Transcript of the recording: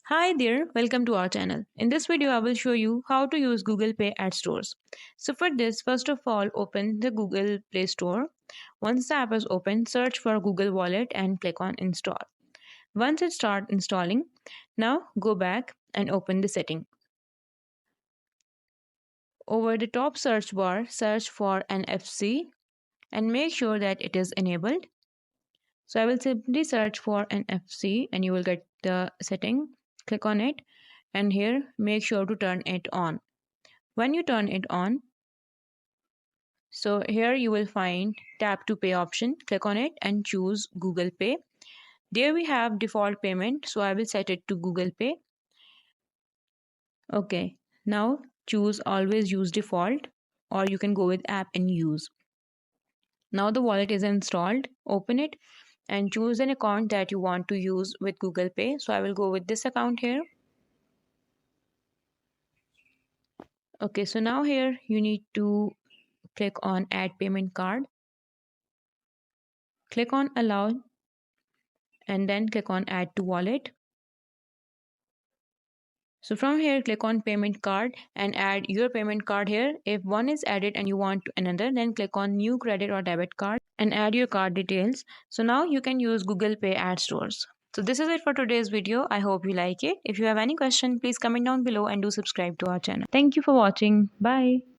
Hi there, welcome to our channel. In this video, I will show you how to use Google Pay at stores. So for this, first of all, open the Google Play Store. Once the app is open, search for Google Wallet and click on Install. Once it starts installing, now go back and open the setting. Over the top search bar, search for NFC and make sure that it is enabled. So I will simply search for NFC and you will get the setting. Click on it and here make sure to turn it on. When you turn it on, so here you will find tap to pay option. Click on it and choose Google Pay. There we have default payment, so I will set it to Google Pay. Okay, now choose always use default or you can go with app and use. Now the wallet is installed. Open it and choose an account that you want to use with Google Pay. So I will go with this account here. Okay, so now here you need to click on add payment card. Click on allow and then click on add to wallet. So from here, click on payment card and add your payment card here. If one is added and you want another, then click on new credit or debit card and add your card details. So now you can use Google Pay at stores. So this is it for today's video. I hope you like it. If you have any question, please comment down below and do subscribe to our channel. Thank you for watching. Bye.